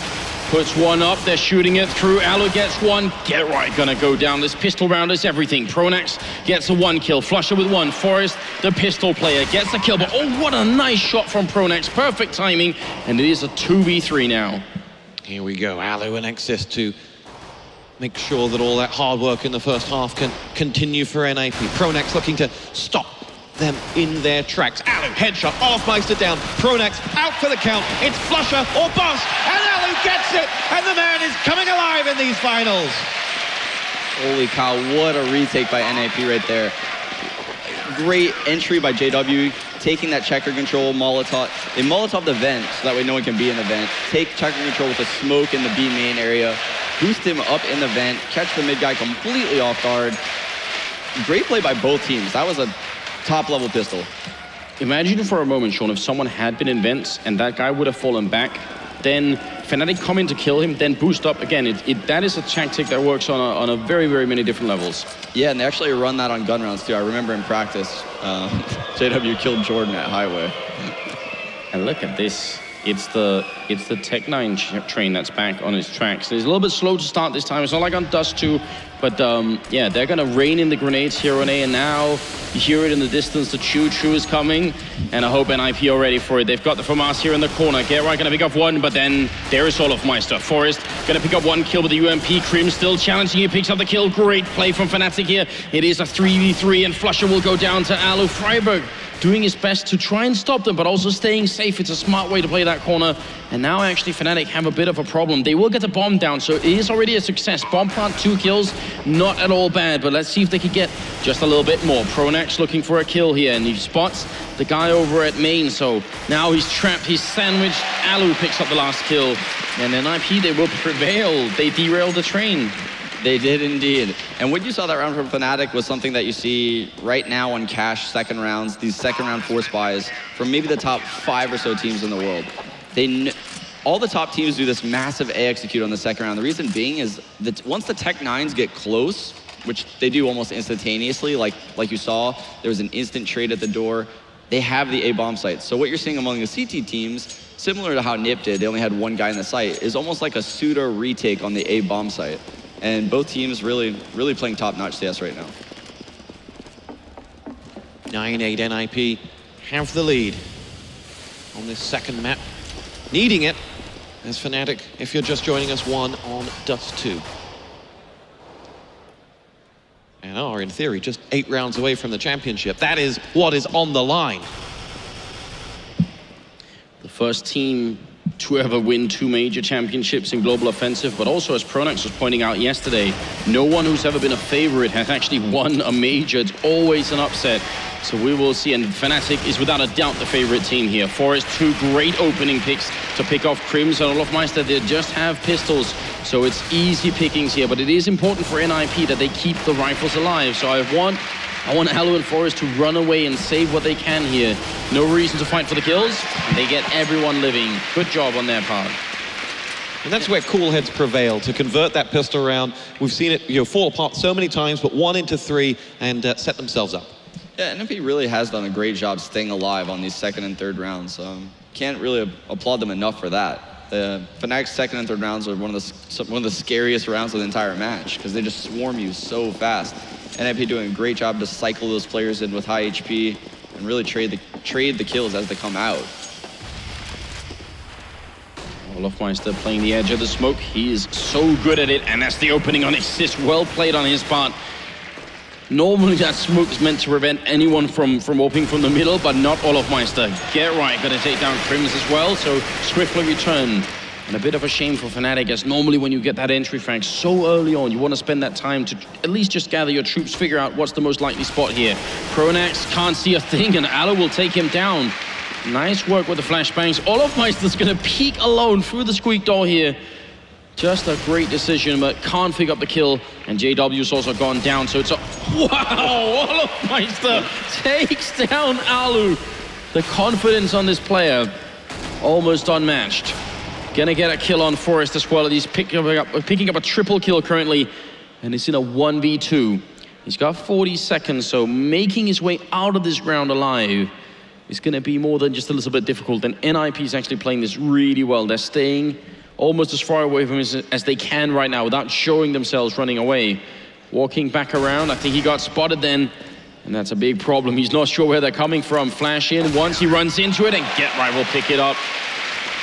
puts one up, they're shooting it through. Alu gets one, Get Right gonna go down. This pistol round is everything. Pronax gets a 1 kill, Flusher with 1. Forest, the pistol player, gets the kill, but oh, what a nice shot from Pronax. Perfect timing, and it is a 2v3 now. Here we go, Alu and Exis to make sure that all that hard work in the first half can continue for NiP. Pronax looking to stop them in their tracks. Alu, headshot, Olofmeister down. Pronax out for the count. It's Flusher or bust, and Alu gets it, and the man is coming alive in these finals. Holy cow, what a retake by NiP right there. Great entry by JW, taking that checker control, Molotov. They Molotov the vent, so that way no one can be in the vent. Take checker control with a smoke in the B main area. Boost him up in the vent, catch the mid guy completely off guard. Great play by both teams. That was a top-level pistol. Imagine for a moment, Sean, if someone had been in vents and that guy would have fallen back, then Fnatic come in to kill him, then boost up again. That is a tactic that works on a very, very many different levels. Yeah, and they actually run that on gun rounds too. I remember in practice, JW killed Jordan at Highway. And look at this. It's the Tech9 train that's back on its tracks. It's a little bit slow to start this time. It's not like on Dust 2, but yeah, they're gonna rain in the grenades here on A, and now you hear it in the distance. The Choo-Choo is coming, and I hope NiP are ready for it. They've got the FAMAS here in the corner. Get Right gonna pick up one, but then there is Olofmeister. Forest gonna pick up 1 kill with the UMP. Krim still challenging, he picks up the kill. Great play from Fnatic here. It is a 3v3, and Flusher will go down to Alu. Freiburg doing his best to try and stop them, but also staying safe. It's a smart way to play that corner. And now actually Fnatic have a bit of a problem. They will get the bomb down, so it is already a success. Bomb plant, 2 kills, not at all bad, but let's see if they can get just a little bit more. Pronax looking for a kill here, and he spots the guy over at main, so now he's trapped, he's sandwiched. Alu picks up the last kill, and then NiP, they will prevail. They derailed the train. They did indeed. And what you saw that round from Fnatic was something that you see right now on Cash second rounds, these second round force buys from maybe the top 5 or so teams in the world. All the top teams do this massive A execute on the second round. The reason being is that once the Tech9s get close, which they do almost instantaneously, like you saw, there was an instant trade at the door, they have the A bomb site. So what you're seeing among the CT teams, similar to how NiP did, they only had 1 guy in the site, is almost like a pseudo retake on the A bomb site. And both teams really playing top-notch CS right now. 9-8 NiP have the lead on this second map. Needing it as Fnatic, if you're just joining us, 1 on Dust 2. And are, in theory, just 8 rounds away from the championship. That is what is on the line. The First team to ever win 2 major championships in Global Offensive, but also, as Pronax was pointing out yesterday, no one who's ever been a favorite has actually won a major. It's always an upset. So we will see, and Fnatic is without a doubt the favorite team here. Forest, 2 great opening picks to pick off Crims and Olofmeister. They just have pistols, so it's easy pickings here, but it is important for NiP that they keep the rifles alive. So I want Alu and Forest to run away and save what they can here. No reason to fight for the kills, and they get everyone living. Good job on their part. And that's where cool heads prevail, to convert that pistol round. We've seen it fall apart so many times, but 1 into 3 and set themselves up. Yeah, NiP really has done a great job staying alive on these 2nd and 3rd rounds. Can't really applaud them enough for that. Fnatic's 2nd and 3rd rounds are one of the scariest rounds of the entire match because they just swarm you so fast. NiP doing a great job to cycle those players in with high HP and really trade the kills as they come out. Olofmeister playing the edge of the smoke. He is so good at it, and that's the opening on assist. Well played on his part. Normally that smoke is meant to prevent anyone from opening from the middle, but not Olofmeister. Get right, gonna take down Crims as well, so swiftly return. And a bit of a shame for Fnatic, as normally when you get that entry frag so early on, you want to spend that time to at least just gather your troops, figure out what's the most likely spot here. Pronax can't see a thing, and Alu will take him down. Nice work with the flashbangs. Olofmeister's gonna peek alone through the squeak door here. Just a great decision, but can't pick up the kill. And JW's also gone down, so it's a... Wow! Olofmeister takes down Alu. The confidence on this player, almost unmatched. Gonna get a kill on Forest as well. He's picking up a triple kill currently, and it's in a 1v2. He's got 40 seconds, so making his way out of this round alive is gonna be more than just a little bit difficult. And NiP is actually playing this really well. They're staying almost as far away from him as they can right now without showing themselves running away. Walking back around, I think he got spotted then, and that's a big problem. He's not sure where they're coming from. Flash in, once he runs into it, and Get Right will pick it up.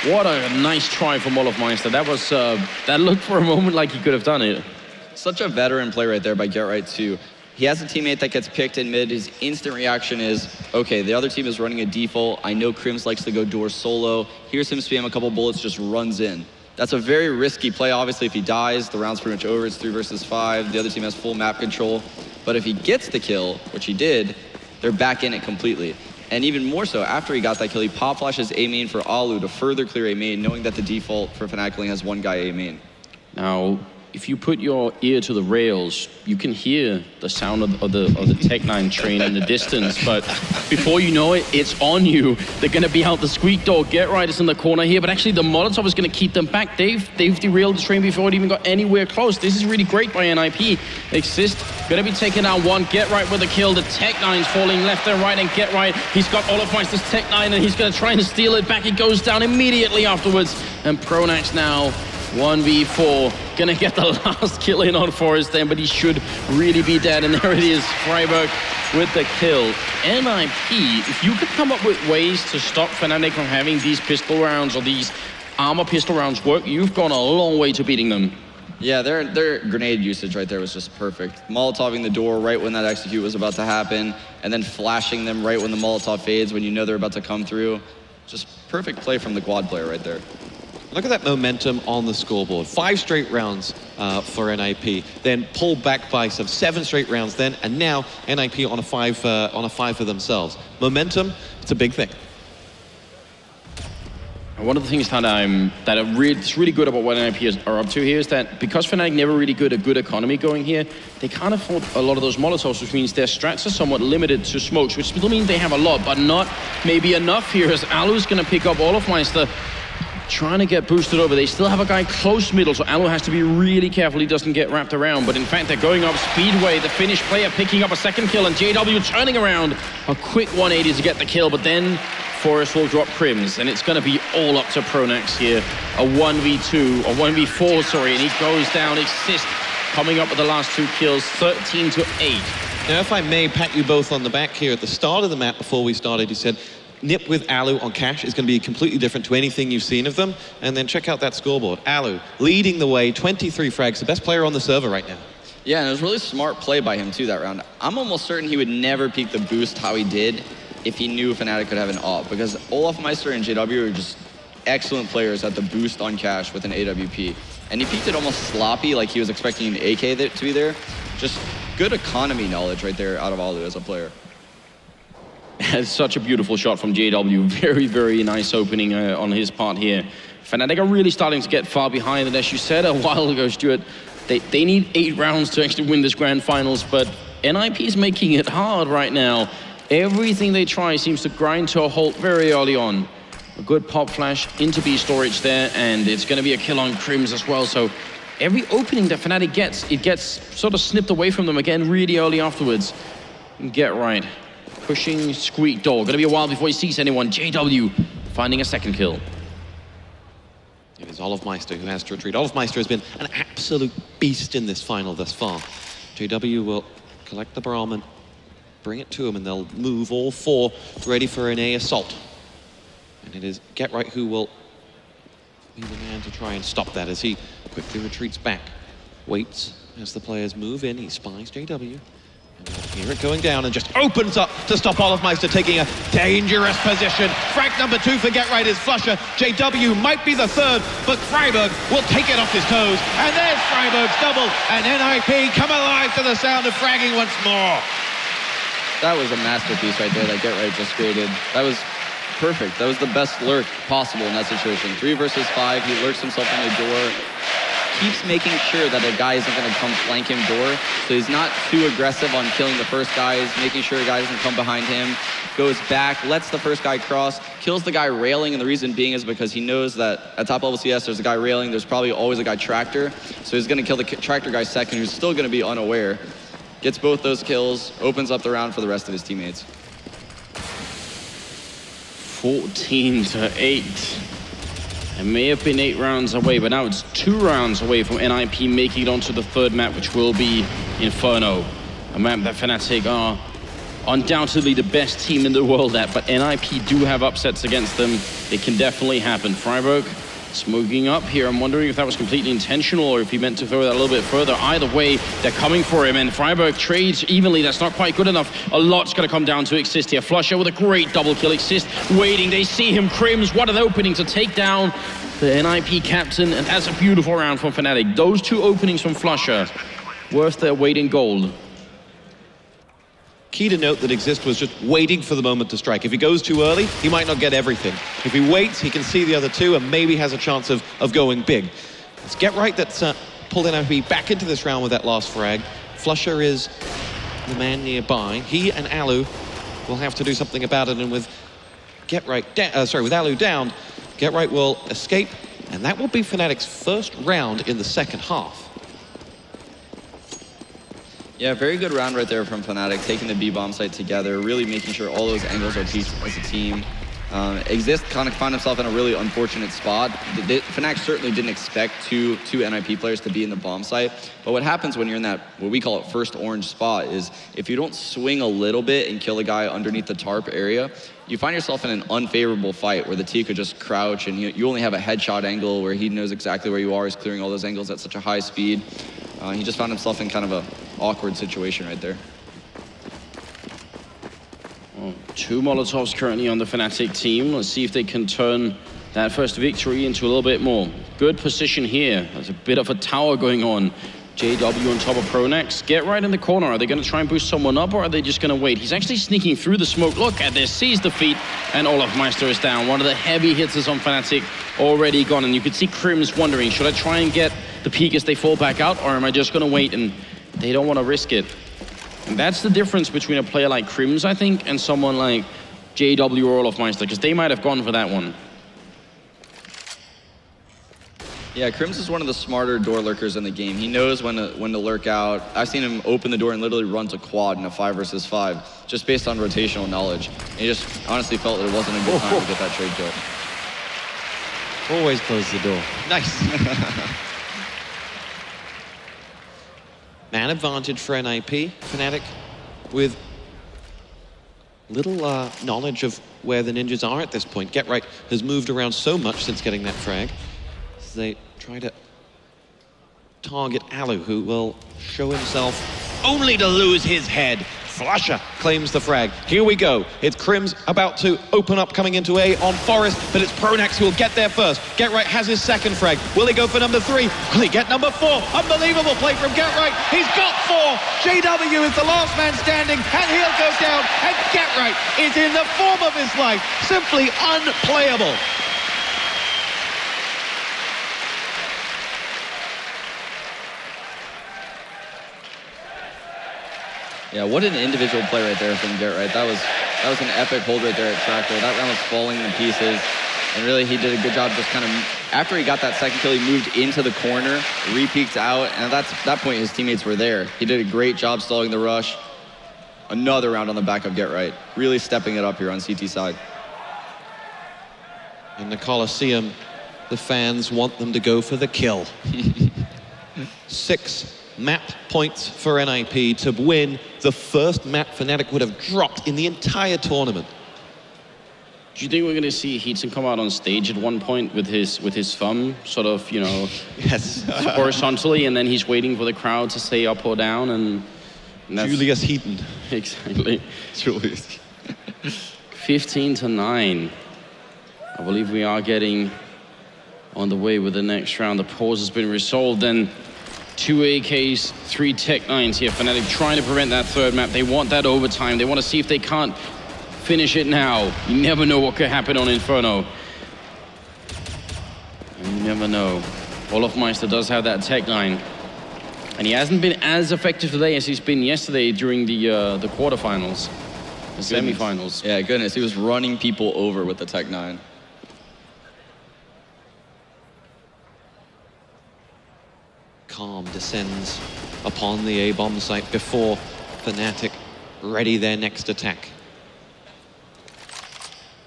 What a nice try from Olofmeister. That was, that looked for a moment like he could have done it. Such a veteran play right there by Get Right too. He has a teammate that gets picked in mid. His instant reaction is, okay, the other team is running a default. I know Crims likes to go door solo. Here's him spam a couple bullets, just runs in. That's a very risky play. Obviously, if he dies, the round's pretty much over. It's 3 versus 5. The other team has full map control. But if he gets the kill, which he did, they're back in it completely. And even more so, after he got that kill, he pop flashes A main for Alu to further clear A main, knowing that the default for Fnatic only has 1 guy A main. Now, if you put your ear to the rails, you can hear the sound of the Tech-9 train in the distance, but before you know it, it's on you. They're gonna be out the squeak door. Get Right is in the corner here, but actually the Molotov is gonna keep them back. They've derailed the train before it even got anywhere close. This is really great by NiP. Exist, gonna be taken down 1. Get Right with the kill. The Tech-9's falling left and right, and Get Right, he's got Olofmeister's Tech-9, and he's gonna try and steal it back. It goes down immediately afterwards, and Pronax now 1v4, gonna get the last kill in on Forest then, but he should really be dead, and there it is, Freiburg with the kill. NiP, if you could come up with ways to stop Fnatic from having these pistol rounds or these armor pistol rounds work, you've gone a long way to beating them. Yeah, their grenade usage right there was just perfect. Molotoving the door right when that execute was about to happen, and then flashing them right when the Molotov fades when you know they're about to come through. Just perfect play from the quad player right there. Look at that momentum on the scoreboard. 5 straight rounds for NiP, then pulled back by some 7 straight rounds then, and now NiP on a 5 for themselves. Momentum, it's a big thing. One of the things that's really good about what NiP are up to here is that because Fnatic never really got a good economy going here, they can't afford a lot of those Molotovs, which means their strats are somewhat limited to smokes, which still means they have a lot, but not maybe enough here, as Alu's gonna pick up Olofmeister, trying to get boosted over. They still have a guy close middle, so Alu has to be really careful he doesn't get wrapped around. But in fact, they're going up Speedway, the Finnish player picking up a 2nd kill, and JW turning around. A quick 180 to get the kill, but then Forest will drop Crims, and it's going to be all up to Pronax here. A 1v2, or 1v4, sorry, and he goes down. Exist coming up with the last 2 kills, 13-8. Now, if I may pat you both on the back here, at the start of the map before we started, you said, NiP with Alu on Cash is going to be completely different to anything you've seen of them. And then check out that scoreboard. Alu leading the way, 23 frags, the best player on the server right now. Yeah, and it was really smart play by him too that round. I'm almost certain he would never peak the boost how he did if he knew Fnatic could have an AWP, because Olofmeister and JW are just excellent players at the boost on Cash with an AWP. And he peeked it almost sloppy, like he was expecting an AK to be there. Just good economy knowledge right there out of Alu as a player. It's such a beautiful shot from JW. Very, very nice opening on his part here. Fnatic are really starting to get far behind, and as you said a while ago, Stuart, they need 8 rounds to actually win this grand finals, but NiP is making it hard right now. Everything they try seems to grind to a halt very early on. A good pop flash into B storage there, and it's going to be a kill on Crims as well, so every opening that Fnatic gets, it gets sort of snipped away from them again really early afterwards. Get right. Pushing Squeak Door. Gonna be a while before he sees anyone. JW finding a second kill. It is Olofmeister who has to retreat. Olofmeister has been an absolute beast in this final thus far. JW will collect the Brahmin, bring it to him, and they'll move all 4 ready for an A assault. And it is Get Right who will be the man to try and stop that as he quickly retreats back. Waits as the players move in. He spies JW. And hear it going down and just opens up to stop Olofmeister taking a dangerous position. Frag number 2 for Get Right is Flusher. JW might be the 3rd, but Freiburg will take it off his toes. And there's Freiburg's double, and NiP come alive to the sound of fragging once more. That was a masterpiece right there that Get Right just created. That was perfect. That was the best lurk possible in that situation. 3 versus 5, he lurks himself in the door. Keeps making sure that a guy isn't going to come flank him door, so he's not too aggressive on killing the first guys, making sure a guy doesn't come behind him, goes back, lets the first guy cross, kills the guy railing, and the reason being is because he knows that at top level CS there's a guy railing, there's probably always a guy tractor, so he's going to kill the tractor guy second, who's still going to be unaware, gets both those kills, opens up the round for the rest of his teammates. 14-8. It may have been 8 rounds away, but now it's 2 rounds away from NiP making it onto the 3rd map, which will be Inferno. A map that Fnatic are undoubtedly the best team in the world at, but NiP do have upsets against them. It can definitely happen. Freiburg smoking up here. I'm wondering if that was completely intentional or if he meant to throw that a little bit further. Either way, they're coming for him, and Freiburg trades evenly. That's not quite good enough. A lot's going to come down to Exist here. Flusher with a great double kill. Exist waiting. They see him. Crims, what an opening to take down the NiP captain, and that's a beautiful round from Fnatic. Those 2 openings from Flusher, worth their weight in gold. Key to note that Exist was just waiting for the moment to strike. If he goes too early, he might not get everything. If he waits, he can see the other 2 and maybe has a chance of going big. It's Get Right that's pulled NiP back into this round with that last frag. Flusher is the man nearby. He and Alu will have to do something about it, and with with Alu down, Get Right will escape, and that will be Fnatic's first round in the second half. Yeah, very good round right there from Fnatic, taking the B-bomb site together, really making sure all those angles are peaked as a team. Exist kind of found himself in a really unfortunate spot. Fnatic certainly didn't expect two NiP players to be in the bomb site, but what happens when you're in that, what we call it, first orange spot, is if you don't swing a little bit and kill a guy underneath the tarp area, you find yourself in an unfavorable fight where the T could just crouch and you only have a headshot angle where he knows exactly where you are. He's clearing all those angles at such a high speed. He just found himself in kind of a awkward situation right there. Well, 2 Molotovs currently on the Fnatic team. Let's see if they can turn that first victory into a little bit more. Good position here. There's a bit of a tower going on. JW on top of Pronex. Get Right in the corner. Are they going to try and boost someone up, or are they just going to wait? He's actually sneaking through the smoke. Look at this. Sees the feet, and Olofmeister is down. One of the heavy hitters on Fnatic already gone. And you could see Crims wondering, should I try and get the peak as they fall back out, or am I just going to wait? And they don't want to risk it. And that's the difference between a player like Crims, I think, and someone like JW or Olofmeister, because they might have gone for that one. Yeah, Crims is one of the smarter door lurkers in the game. He knows when to lurk out. I've seen him open the door and literally run to quad in a 5 versus 5, just based on rotational knowledge. And he just honestly felt that it wasn't a good time to get that trade kill. Always close the door. Nice. Man advantage for NiP. Fnatic with little knowledge of where the ninjas are at this point. Get Right has moved around so much since getting that frag. So they try to target Alu, who will show himself only to lose his head. Flusher claims the frag. Here we go. It's Crim's about to open up coming into A on Forest, but it's Pronax who will get there first. Get Right has his second frag. Will he go for number 3? Will he get number 4? Unbelievable play from Get Right. He's got 4. JW is the last man standing, and he'll go down. And Get Right is in the form of his life. Simply unplayable. Yeah, what an individual play right there from Get Right. That was an epic hold right there at Tractor. That round was falling to pieces. And really, he did a good job just kind of, after he got that second kill, he moved into the corner, re-peeked out, and at that point, his teammates were there. He did a great job stalling the rush. Another round on the back of Get Right. Really stepping it up here on CT side. In the Coliseum, the fans want them to go for the kill. 6 map points for NiP to win the first map Fnatic would have dropped in the entire tournament. Do you think we're going to see Heatson come out on stage at one point with his thumb sort of, you know, Yes. horizontally, and then he's waiting for the crowd to say up or down, and that's... Julius Heaton. Exactly. Julius. 15-9. I believe we are getting on the way with the next round. The pause has been resolved, and 2 AKs, 3 Tech-9s here. Fnatic trying to prevent that third map. They want that overtime. They want to see if they can't finish it now. You never know what could happen on Inferno. You never know. Olofmeister does have that Tech-9. And he hasn't been as effective today as he's been yesterday during the quarterfinals, the semifinals. Yeah, goodness. He was running people over with the Tech-9. Calm descends upon the A-bomb site before Fnatic ready their next attack.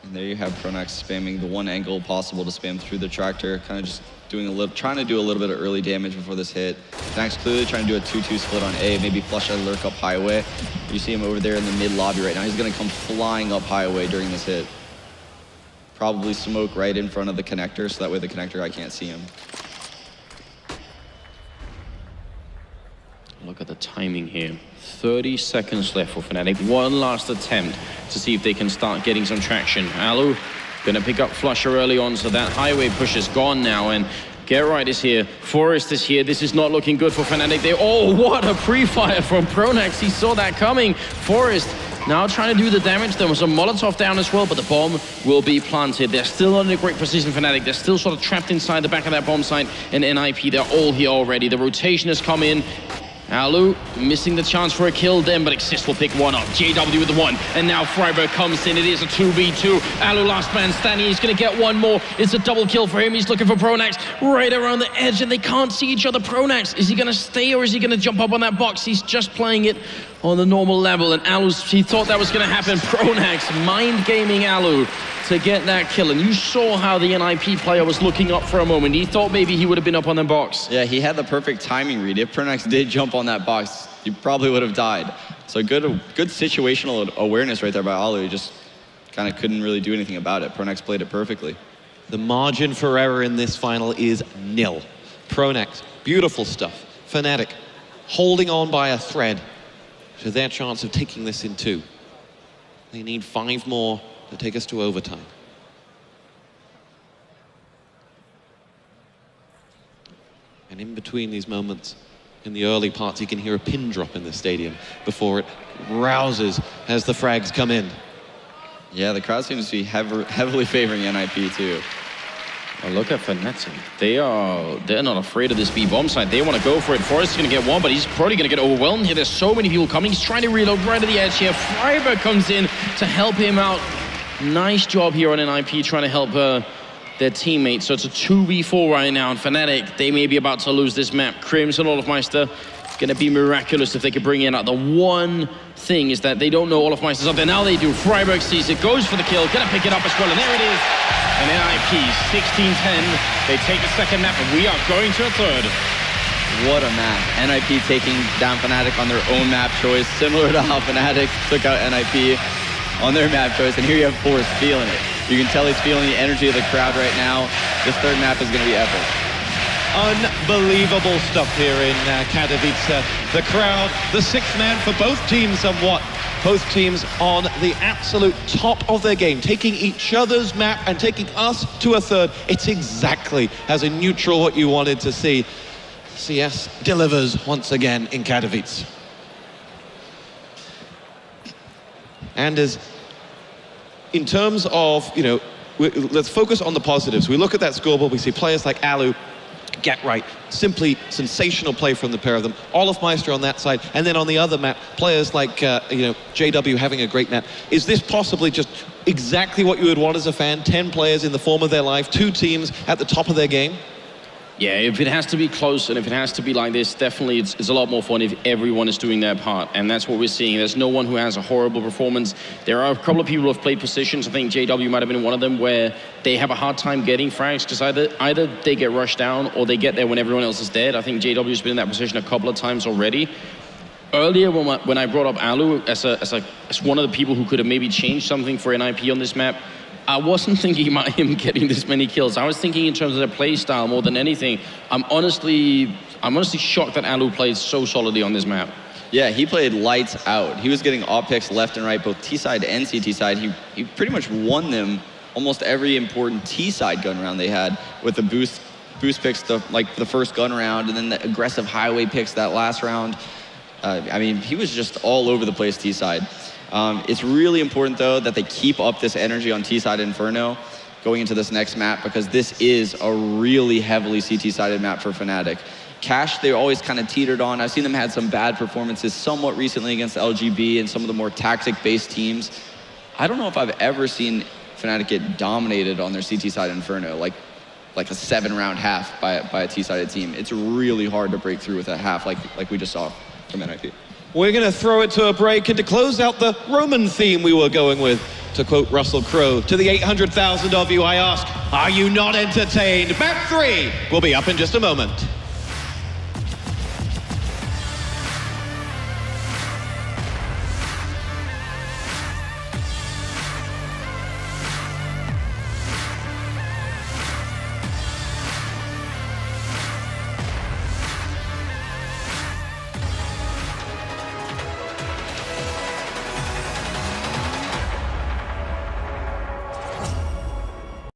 And there you have Pronax spamming the one angle possible to spam through the Tractor, kind of just doing a little, trying to do a little bit of early damage before this hit. Fnatic's clearly trying to do a 2-2 split on A, maybe flush a lurk up highway. You see him over there in the mid lobby right now. He's gonna come flying up highway during this hit. Probably smoke right in front of the connector, so that way the connector guy can't see him. Look at the timing here. 30 seconds left for Fnatic. One last attempt to see if they can start getting some traction. Alu gonna pick up Flusher early on, so that highway push is gone now, and Get Right is here. Forest is here. This is not looking good for Fnatic. Oh, what a pre-fire from Pronax. He saw that coming. Forest now trying to do the damage. There was a Molotov down as well, but the bomb will be planted. They're still not in a great position, Fnatic. They're still sort of trapped inside the back of that bomb site, and NiP, they're all here already. The rotation has come in. Alu missing the chance for a kill then, but Exist will pick one up. JW with the 1, and now Freiburg comes in. It is a 2v2. Alu last man standing. He's gonna get one more. It's a double kill for him. He's looking for Pronax right around the edge, and they can't see each other. Pronax, is he gonna stay or is he gonna jump up on that box? He's just playing it on the normal level, and he thought that was gonna happen. Pronax mind gaming Alu to get that kill, and you saw how the NiP player was looking up for a moment. He thought maybe he would have been up on the box. Yeah, he had the perfect timing read. If Pronax did jump on that box, he probably would have died. So good situational awareness right there by Alu. He just kind of couldn't really do anything about it. Pronax played it perfectly. The margin for error in this final is nil. Pronax, beautiful stuff. Fnatic, holding on by a thread to their chance of taking this in 2. They need 5 more to take us to overtime. And in between these moments, in the early parts, you can hear a pin drop in the stadium before it rouses as the frags come in. Yeah, the crowd seems to be heavily favoring NiP too. Well, look at Fnatic. They're not afraid of this B bomb site. They want to go for it. Forrest is going to get one, but he's probably going to get overwhelmed here. There's so many people coming. He's trying to reload right at the edge here. Freiburg comes in to help him out. Nice job here on NiP trying to help their teammates. So it's a 2v4 right now, and Fnatic, they may be about to lose this map. Crimson Olofmeister, gonna be miraculous if they could bring in out. The one thing is that they don't know Olofmeister's up there. Now they do. Freiburg sees it, goes for the kill, gonna pick it up as well, and there it is. And NiP, 16-10. They take the second map, and we are going to a third. What a map. NiP taking down Fnatic on their own map choice, similar to how Fnatic took out NiP on their map choice, and here you have Forrest feeling it. You can tell he's feeling the energy of the crowd right now. This third map is going to be epic. Unbelievable stuff here in Katowice. The crowd, the sixth man for both teams somewhat. Both teams on the absolute top of their game, taking each other's map and taking us to a third. It's exactly as a neutral what you wanted to see. CS delivers once again in Katowice. And as in terms of, you know, let's focus on the positives. We look at that scoreboard, we see players like Alu get right. Simply sensational play from the pair of them. Olofmeister on that side, and then on the other map, players like, JW having a great map. Is this possibly just exactly what you would want as a fan? 10 players in the form of their life, 2 teams at the top of their game? Yeah, if it has to be close and if it has to be like this, definitely it's a lot more fun if everyone is doing their part. And that's what we're seeing. There's no one who has a horrible performance. There are a couple of people who have played positions. I think JW might have been one of them where they have a hard time getting frags because either they get rushed down or they get there when everyone else is dead. I think JW's been in that position a couple of times already. Earlier, when I brought up Alu as one of the people who could have maybe changed something for NiP on this map, I wasn't thinking about him getting this many kills. I was thinking in terms of their play style more than anything. I'm honestly shocked that Alu played so solidly on this map. Yeah, he played lights out. He was getting op picks left and right, both T-side and CT-side. He pretty much won them almost every important T-side gun round they had with the boost picks, like the first gun round, and then the aggressive highway picks that last round. I mean, he was just all over the place T-side. It's really important, though, that they keep up this energy on T-side Inferno going into this next map, because this is a really heavily CT-sided map for Fnatic. Cash, they always kind of teetered on. I've seen them had some bad performances somewhat recently against LGB and some of the more tactic-based teams. I don't know if I've ever seen Fnatic get dominated on their CT-side Inferno, like a 7-round half by a T-sided team. It's really hard to break through with a half like we just saw from NiP. We're going to throw it to a break, and to close out the Roman theme we were going with, to quote Russell Crowe, to the 800,000 of you I ask, are you not entertained? Map 3 will be up in just a moment.